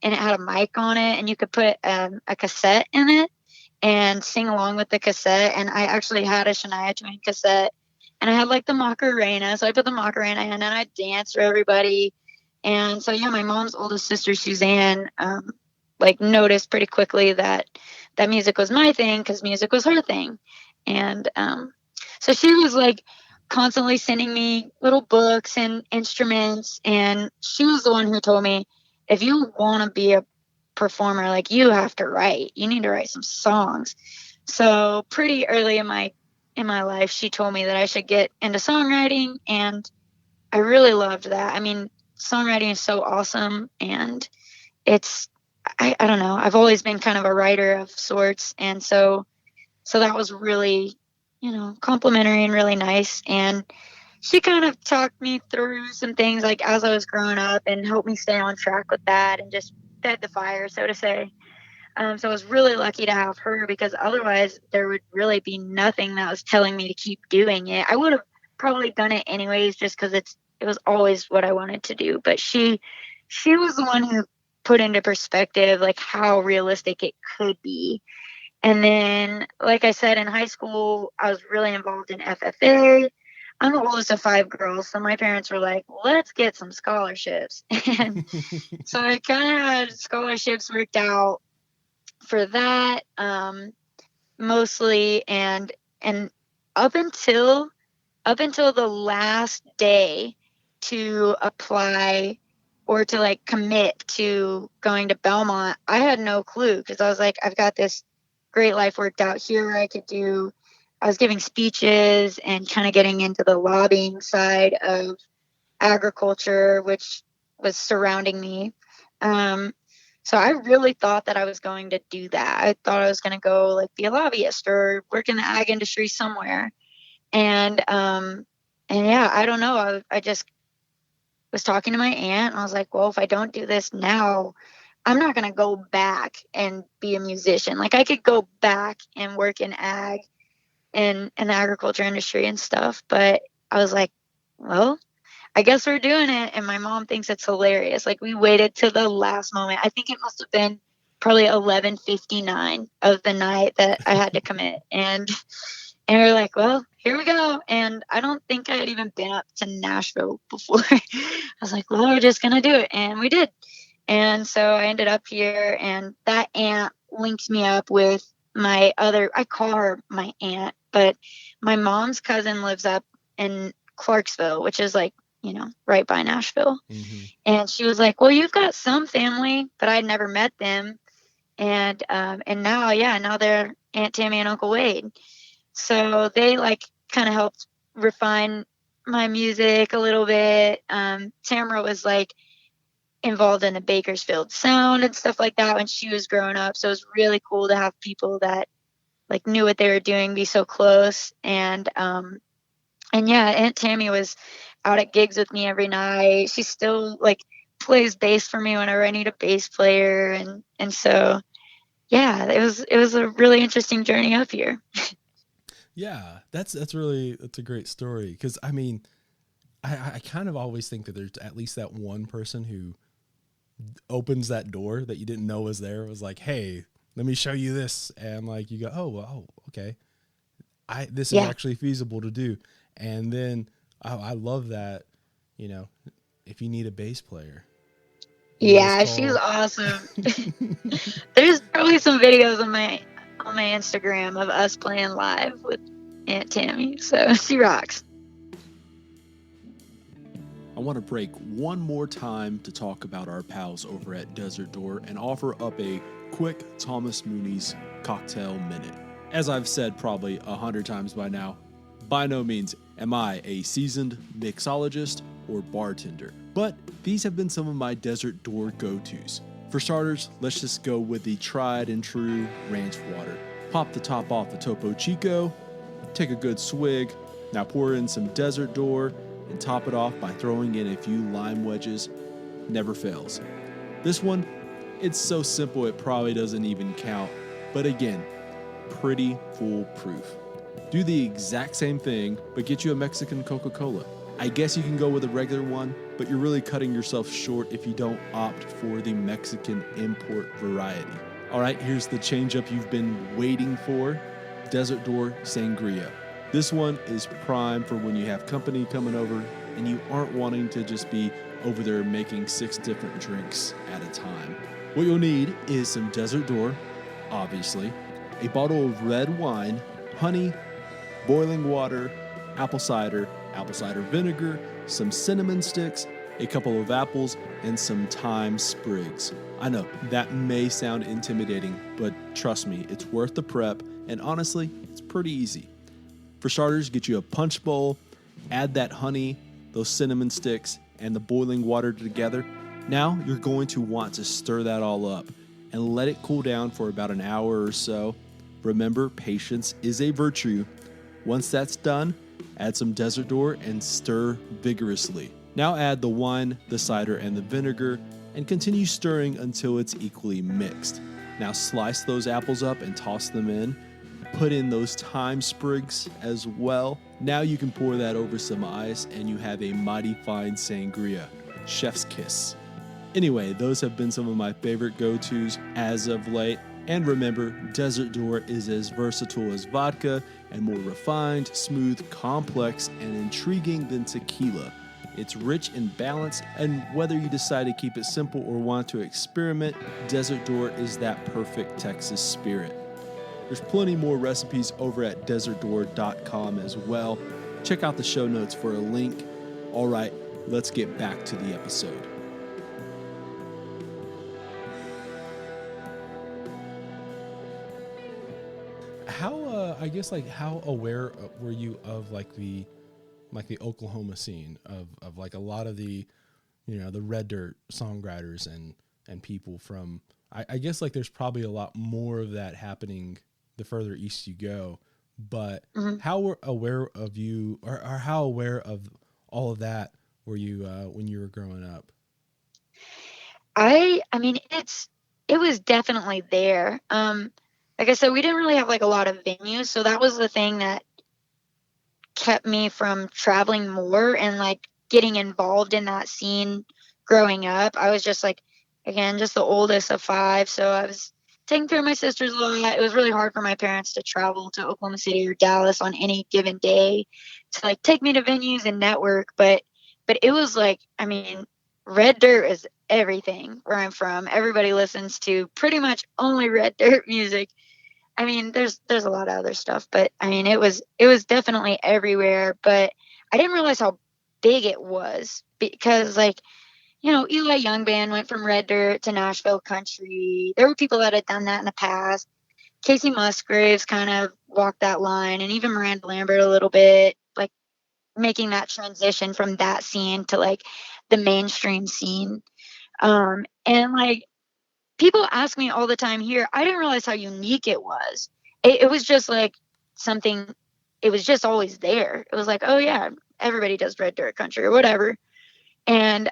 and it had a mic on it, and you could put a cassette in it and sing along with the cassette. And I actually had a Shania Twain cassette, and I had like the Macarena, so I put the Macarena in, and I danced for everybody. And so yeah, my mom's oldest sister Suzanne, like noticed pretty quickly that music was my thing because music was her thing. And so she was like constantly sending me little books and instruments, and she was the one who told me, if you want to be a performer, like you have to write. You need to write some songs. So pretty early in my life, she told me that I should get into songwriting, and I really loved that. I mean, songwriting is so awesome, and it's I don't know. I've always been kind of a writer of sorts, and so that was really, complimentary and really nice. And she kind of talked me through some things like as I was growing up and helped me stay on track with that and just fed the fire, so to say. So I was really lucky to have her because otherwise there would really be nothing that was telling me to keep doing it. I would have probably done it anyways just because it was always what I wanted to do. But she was the one who put into perspective like how realistic it could be. And then, like I said, in high school, I was really involved in FFA. I'm the oldest of 5 girls, so my parents were like, let's get some scholarships. And so I kind of had scholarships worked out for that, mostly. And up until the last day to apply or to like commit to going to Belmont, I had no clue because I was like, I've got this great life worked out here where I was giving speeches and kind of getting into the lobbying side of agriculture, which was surrounding me. Um, so I really thought that I was going to do that. I thought I was going to go like be a lobbyist or work in the ag industry somewhere. And yeah, I don't know. I just was talking to my aunt, and I was like, well, if I don't do this now, I'm not going to go back and be a musician. Like, I could go back and work in ag and in the agriculture industry and stuff. But I was like, well, I guess we're doing it. And my mom thinks it's hilarious. Like, we waited to the last moment. I think it must have been probably 11:59 of the night that I had to commit. And we are like, well, here we go. And I don't think I had even been up to Nashville before. I was like, well, we're just going to do it. And we did. And so I ended up here, and that aunt linked me up with my other, I call her my aunt, but my mom's cousin lives up in Clarksville, which is like, right by Nashville. Mm-hmm. And she was like, well, you've got some family, but I'd never met them. And now they're Aunt Tammy and Uncle Wade. So they like kind of helped refine my music a little bit. Tamara was like involved in the Bakersfield sound and stuff like that when she was growing up. So it was really cool to have people that like knew what they were doing be so close. And yeah, Aunt Tammy was out at gigs with me every night. She still like plays bass for me whenever I need a bass player. And so, yeah, it was a really interesting journey up here. Yeah, that's a great story. Cause I mean, I kind of always think that there's at least that one person who opens that door that you didn't know was there. It was like, hey, let me show you this. And like, you go, oh, okay. This is actually feasible to do. And then I love that, if you need a bass player. Yeah, she's awesome. There's probably some videos on my Instagram of us playing live with Aunt Tammy. So she rocks. I want to break one more time to talk about our pals over at Desert Door and offer up a quick Thomas Mooney's cocktail minute. As I've said probably 100 times by now, by no means am I a seasoned mixologist or bartender, but these have been some of my Desert Door go-tos. For starters, let's just go with the tried and true ranch water. Pop the top off the Topo Chico, take a good swig, now pour in some Desert Door, and top it off by throwing in a few lime wedges. Never fails. This one, it's so simple it probably doesn't even count, but again, pretty foolproof. Do the exact same thing, but get you a Mexican Coca-Cola. I guess you can go with a regular one, but you're really cutting yourself short if you don't opt for the Mexican import variety. All right, here's the change-up you've been waiting for. Desert Door Sangria. This one is prime for when you have company coming over and you aren't wanting to just be over there making 6 different drinks at a time. What you'll need is some Desert Door, obviously, a bottle of red wine, honey, boiling water, apple cider vinegar, some cinnamon sticks, a couple of apples, and some thyme sprigs. I know, that may sound intimidating, but trust me, it's worth the prep, and honestly, it's pretty easy. For starters, get you a punch bowl, add that honey, those cinnamon sticks, and the boiling water together. Now you're going to want to stir that all up and let it cool down for about an hour or so. Remember, patience is a virtue. Once that's done, add some Desert Door and stir vigorously. Now add the wine, the cider, and the vinegar, and continue stirring until it's equally mixed. Now slice those apples up and toss them in. Put in those thyme sprigs as well. Now you can pour that over some ice and you have a mighty fine sangria. Chef's kiss. Anyway, those have been some of my favorite go-tos as of late. And remember, Desert Door is as versatile as vodka and more refined, smooth, complex, and intriguing than tequila. It's rich in balance, and whether you decide to keep it simple or want to experiment, Desert Door is that perfect Texas spirit. There's plenty more recipes over at desertdoor.com as well. Check out the show notes for a link. All right, let's get back to the episode. How aware were you of the Oklahoma scene of like a lot of the, the red dirt songwriters and people from, I guess like there's probably a lot more of that happening the further east you go, but how aware of you or how aware of all of that were you when you were growing up? I mean, it was definitely there. Like I said, we didn't really have like a lot of venues, so that was the thing that kept me from traveling more and like getting involved in that scene growing up. I was just like, again, just the oldest of five, so I was taking care of my sisters a lot. It was really hard for my parents to travel to Oklahoma City or Dallas on any given day to like take me to venues and network, but it was like, I mean, red dirt is everything where I'm from. Everybody listens to pretty much only red dirt music. I mean, there's a lot of other stuff, but I mean, it was definitely everywhere. But I didn't realize how big it was because, like, Eli Young Band went from Red Dirt to Nashville Country. There were people that had done that in the past. Casey Musgraves kind of walked that line, and even Miranda Lambert a little bit, like making that transition from that scene to like the mainstream scene. And like people ask me all the time here, I didn't realize how unique it was. It was just like something, it was just always there. It was like, oh yeah, everybody does red dirt country or whatever. And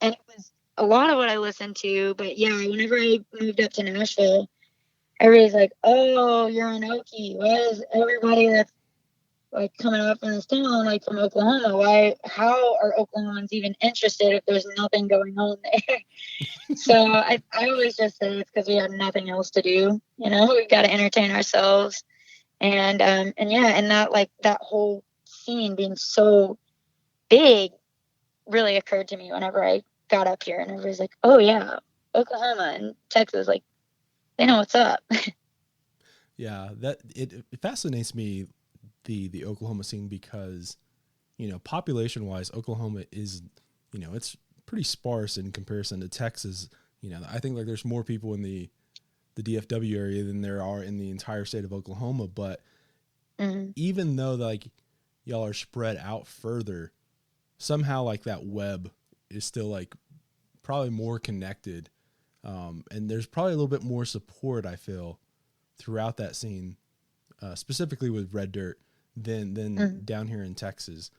it was a lot of what I listened to. But yeah, whenever I moved up to Nashville, everybody's like, oh, you're an Okie. Why is everybody that's like coming up in this town like from Oklahoma? How are Oklahomans even interested if there's nothing going on there? So I always just say it's because we had nothing else to do. We've got to entertain ourselves, and yeah, and that like that whole scene being so big really occurred to me whenever I got up here, and everybody's like, "Oh yeah, Oklahoma and Texas, like they know what's up." Yeah, that it fascinates me, the Oklahoma scene, because population wise, Oklahoma is, it's pretty sparse in comparison to Texas. I think like there's more people in the DFW area than there are in the entire state of Oklahoma. But Mm-hmm. even though like y'all are spread out further, somehow like that web is still like probably more connected. And there's probably a little bit more support, I feel, throughout that scene, specifically with Red Dirt, than Mm-hmm. down here in Texas.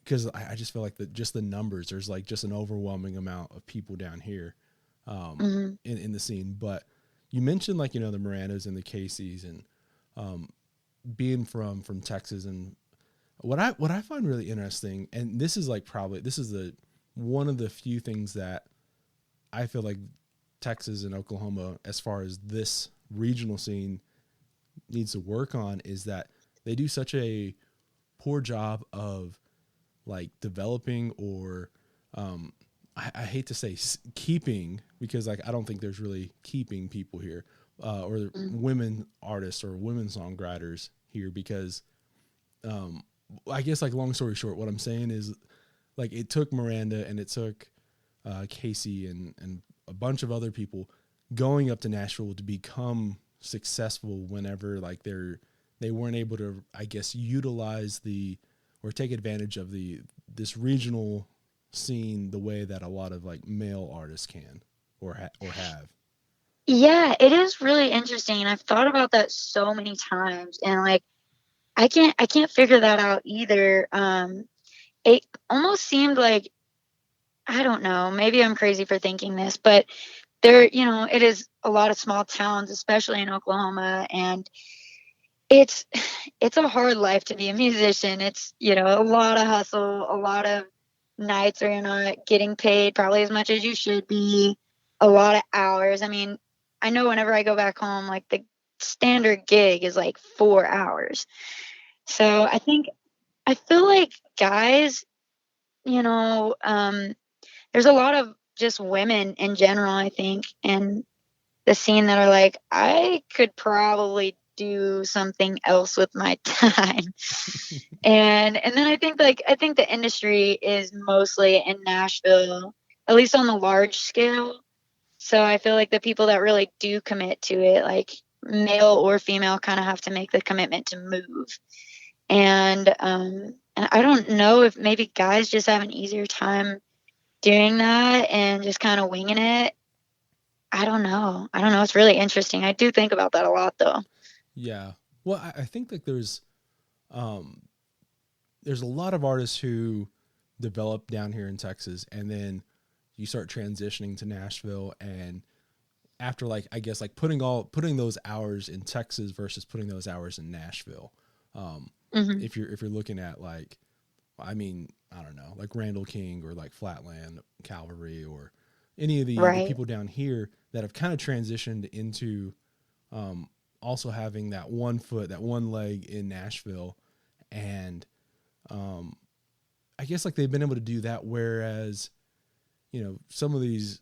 Because I just feel like just the numbers, there's like just an overwhelming amount of people down here, Mm-hmm. in the scene. But you mentioned like the Mirandas and the Caseys, and being from Texas, and what I find really interesting, and this is like probably this is the one of the few things that I feel like Texas and Oklahoma, as far as this regional scene, needs to work on, is that they do such a poor job of like developing, or I hate to say keeping, because like I don't think there's really keeping people here, or Mm-hmm. women artists or women songwriters here, because I guess like long story short, what I'm saying is like it took Miranda and it took Casey and a bunch of other people going up to Nashville to become successful, whenever like they weren't able to, I guess, utilize the or take advantage of this regional scene the way that a lot of like male artists can, or have. Yeah, it is really interesting, and I've thought about that so many times, and like I can't figure that out either. It almost seemed like, I don't know, maybe I'm crazy for thinking this, but it is a lot of small towns, especially in Oklahoma, and it's it's a hard life to be a musician. It's, a lot of hustle, a lot of nights where you're not getting paid probably as much as you should be, a lot of hours. I mean, I know whenever I go back home, like the standard gig is like 4 hours. So I feel like guys, you know, um, there's a lot of just women in general, I think, in the scene that are like, I could probably do something else with my time. And then I think the industry is mostly in Nashville, at least on the large scale. So I feel like the people that really do commit to it, like male or female, kind of have to make the commitment to move. And I don't know if maybe guys just have an easier time doing that and just kind of winging it. I don't know. I don't know. It's really interesting. I do think about that a lot, though. Yeah. Well, I think that um, there's a lot of artists who develop down here in Texas, and then you start transitioning to Nashville, and after like I guess like putting those hours in Texas versus putting those hours in Nashville. Hmm. If you're looking at like, I mean, I don't know, like Randall King or like Flatland Cavalry or any of the Right. people down here that have kind of transitioned into um, also having that one foot, that one leg in Nashville, and um, I guess like they've been able to do that, whereas some of these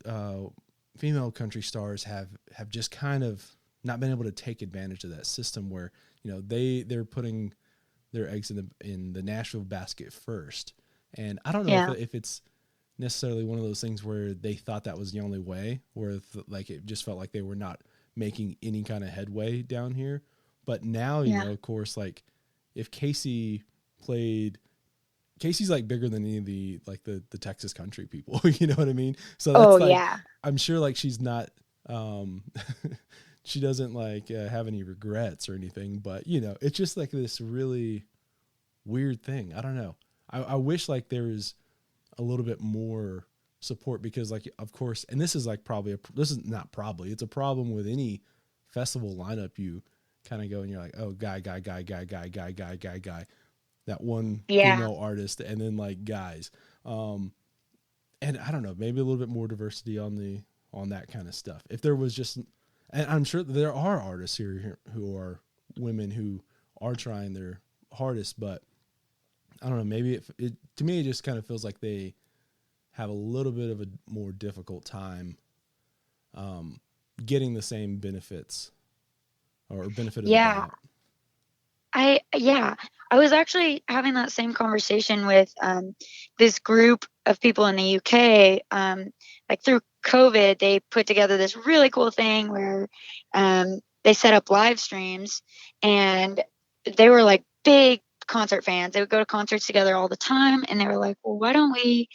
female country stars have just kind of not been able to take advantage of that system where they're putting their eggs in the Nashville basket first. And I don't know Yeah. if it's necessarily one of those things where they thought that was the only way, where like it just felt like they were not making any kind of headway down here. But now, Yeah. of course, like if Casey's like bigger than any of the Texas country people, you know what I mean? So Oh, that's like, yeah. I'm sure like she's not, um, she doesn't like have any regrets or anything, but it's just like this really weird thing. I don't know. I wish like there was a little bit more support because like, of course, and this is like this is not probably, it's a problem with any festival lineup. You kind of go and you're like, oh, guy, that one Yeah. female artist, and then like guys. And I don't know, maybe a little bit more diversity on that kind of stuff. If there was just, and I'm sure that there are artists here who are women who are trying their hardest, but I don't know, maybe it to me it just kind of feels like they have a little bit of a more difficult time um, getting the same benefits or benefit of the Yeah. doubt. Yeah, I was actually having that same conversation with this group of people in the UK. Like through COVID, they put together this really cool thing where they set up live streams, and they were like big concert fans. They would go to concerts together all the time, and they were like, "Well, why don't we,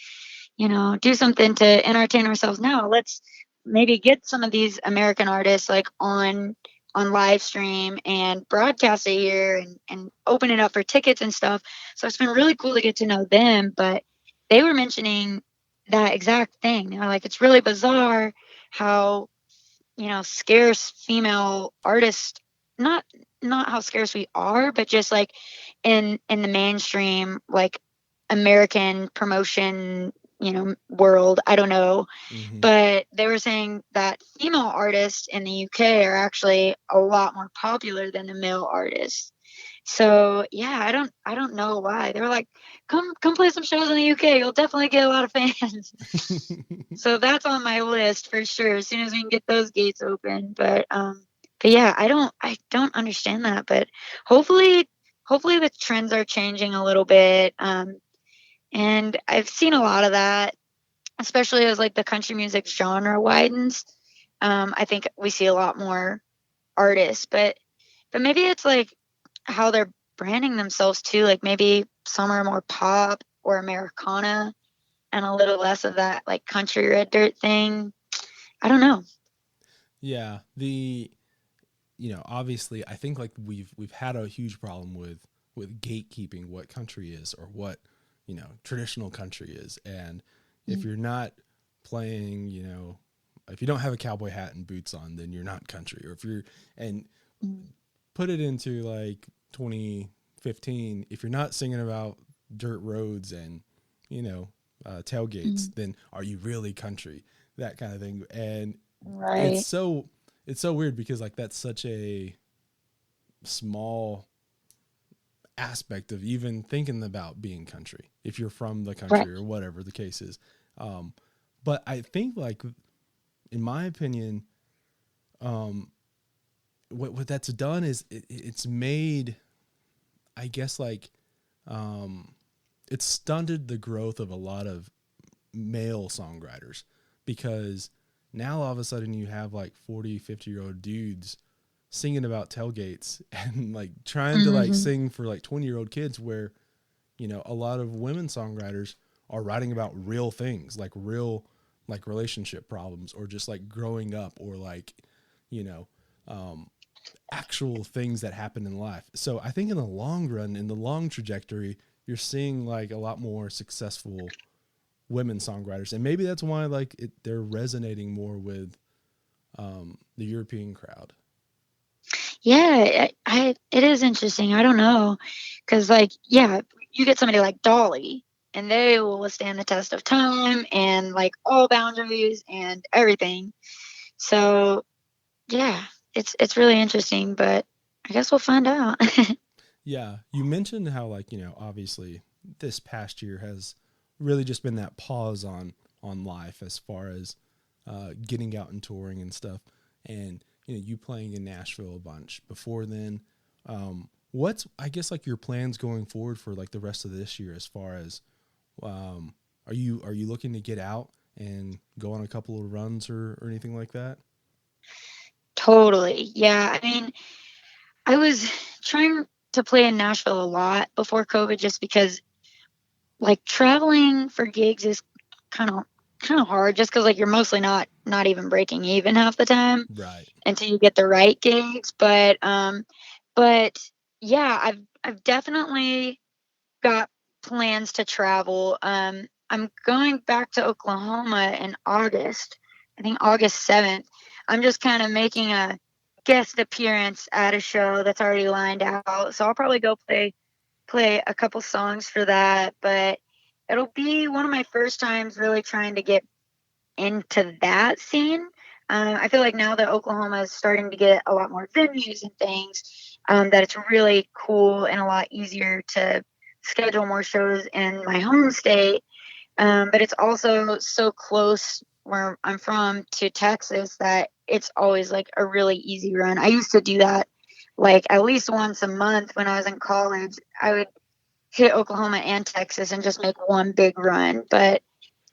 do something to entertain ourselves now? Let's maybe get some of these American artists like on live stream and broadcast it here and open it up for tickets and stuff." So it's been really cool to get to know them. But they were mentioning that exact thing. They're like, it's really bizarre how, scarce female artists, not not how scarce we are, but just like in the mainstream, like American promotion, world. I don't know, Mm-hmm. but they were saying that female artists in the UK are actually a lot more popular than the male artists. So yeah, I don't know why. They were like, come play some shows in the UK. You'll definitely get a lot of fans. So that's on my list for sure. As soon as we can get those gates open. But yeah, I don't understand that. But hopefully hopefully the trends are changing a little bit. And I've seen a lot of that, especially as like the country music genre widens. I think we see a lot more artists, but maybe it's like how they're branding themselves too. Like maybe some are more pop or Americana and a little less of that like country red dirt thing. I don't know. Yeah, obviously I think like we've had a huge problem with gatekeeping what country is or what traditional country is. And if Mm, you're not playing, if you don't have a cowboy hat and boots on, then you're not country. Or if you're, and mm, put it into like 2015, if you're not singing about dirt roads and you know tailgates, mm. then are you really country? That kind of thing. And it's Right. so it's so weird because like that's such a small aspect of even thinking about being country if you're from the Right. country or whatever the case is. um, but I think like in my opinion, um, what that's done is it's made, I guess like um, it's stunted the growth of a lot of male songwriters because now all of a sudden you have like 40, 50-year-old dudes singing about tailgates and like trying to like Hmm. sing for like 20-year-old kids where a lot of women songwriters are writing about real things like real like relationship problems or just like growing up or like you know um, actual things that happen in life. So I think in the long run, in the long trajectory, you're seeing like a lot more successful women songwriters, and maybe that's why like they're resonating more with the European crowd. Yeah, it is interesting. I don't know, because like, yeah, you get somebody like Dolly, and they will withstand the test of time and like all boundaries and everything. So yeah, it's really interesting, but I guess we'll find out. Yeah, you mentioned how like, obviously this past year has really just been that pause on life as far as getting out and touring and stuff, and you playing in Nashville a bunch before then. What's, I guess, like your plans going forward for like the rest of this year as far as are you looking to get out and go on a couple of runs or anything like that? Totally. Yeah. I mean, I was trying to play in Nashville a lot before COVID just because like traveling for gigs is kind of hard just because like you're mostly not even breaking even half the time Right. until you get the right gigs. But yeah, I've definitely got plans to travel. I'm going back to Oklahoma in August. I think August 7th. I'm just kind of making a guest appearance at a show that's already lined out. So I'll probably go play a couple songs for that, but it'll be one of my first times really trying to get into that scene. I feel like now that Oklahoma is starting to get a lot more venues and things, that it's really cool and a lot easier to schedule more shows in my home state. But it's also so close where I'm from to Texas that it's always like a really easy run. I used to do that like at least once a month when I was in college. I would hit Oklahoma and Texas and just make one big run. But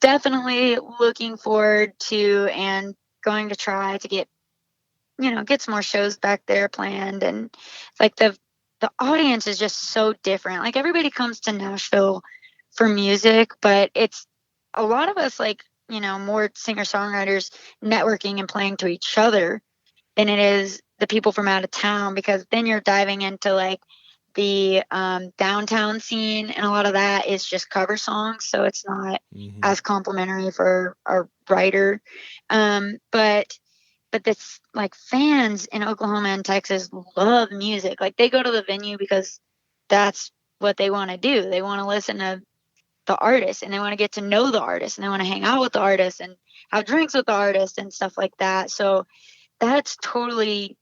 definitely looking forward to and going to try to get some more shows back there planned. And like the audience is just so different. Like everybody comes to Nashville for music, but it's a lot of us like, more singer-songwriters networking and playing to each other than it is the people from out of town, because then you're diving into like the downtown scene, and a lot of that is just cover songs, so it's not Mm-hmm. as complimentary for a writer. But this like fans in Oklahoma and Texas love music. Like they go to the venue because that's what they want to do. They want to listen to the artist, and they want to get to know the artist, and they want to hang out with the artist and have drinks with the artist and stuff like that. So that's totally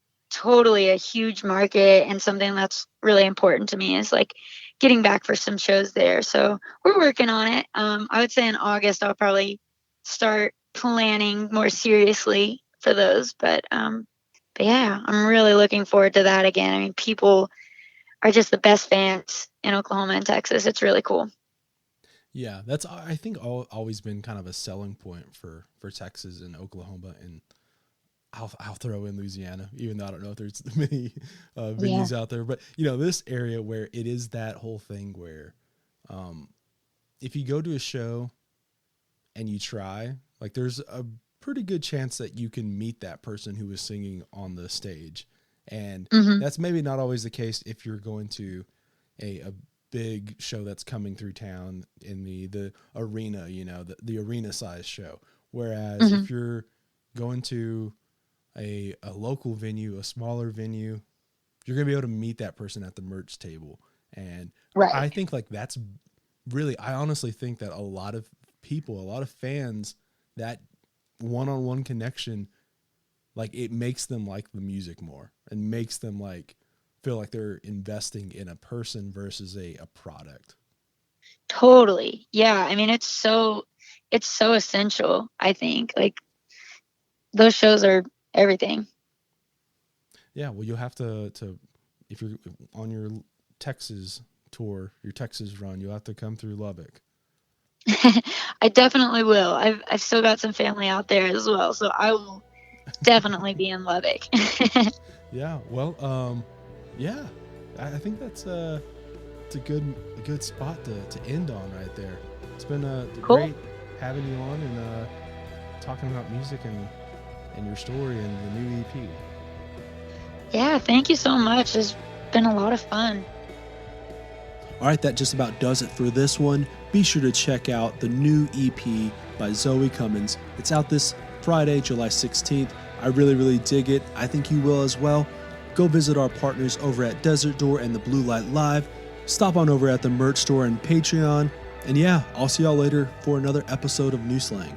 a huge market, and something that's really important to me is like getting back for some shows there. So we're working on it. I would say in August I'll probably start planning more seriously for those. But yeah, I'm really looking forward to that again. I mean, people are just the best fans in Oklahoma and Texas. It's really cool. Yeah, that's, I think, always been kind of a selling point for Texas and Oklahoma, and I'll throw in Louisiana, even though I don't know if there's many Yeah. venues out there. But this area where it is that whole thing where, if you go to a show and you try, like there's a pretty good chance that you can meet that person who is singing on the stage, and Hmm. that's maybe not always the case if you're going to a big show that's coming through town in the arena, the arena size show. Whereas Hmm. if you're going to a local venue, a smaller venue, you're going to be able to meet that person at the merch table. And I Right. think like that's really, I honestly think that a lot of people, a lot of fans, that one-on-one connection, like it makes them like the music more and makes them like feel like they're investing in a person versus a product. Totally. Yeah. I mean, it's so essential, I think. Like those shows are everything. Yeah, well, you'll have to if you're on your Texas tour, your Texas run, you'll have to come through Lubbock. I definitely will. I've still got some family out there as well, so I will definitely be in Lubbock. Yeah, well, yeah, I think that's it's a good spot to end on right there. It's been Cool. great having you on and talking about music and your story and the new EP. Yeah, thank you so much. It's been a lot of fun. All right, that just about does it for this one. Be sure to check out the new EP by Zoe Cummins. It's out this Friday, July 16th. I really dig it. I think you will as well. Go visit our partners over at Desert Door and the Blue Light Live. Stop on over at the merch store and Patreon. And yeah, I'll see y'all later for another episode of New Slang.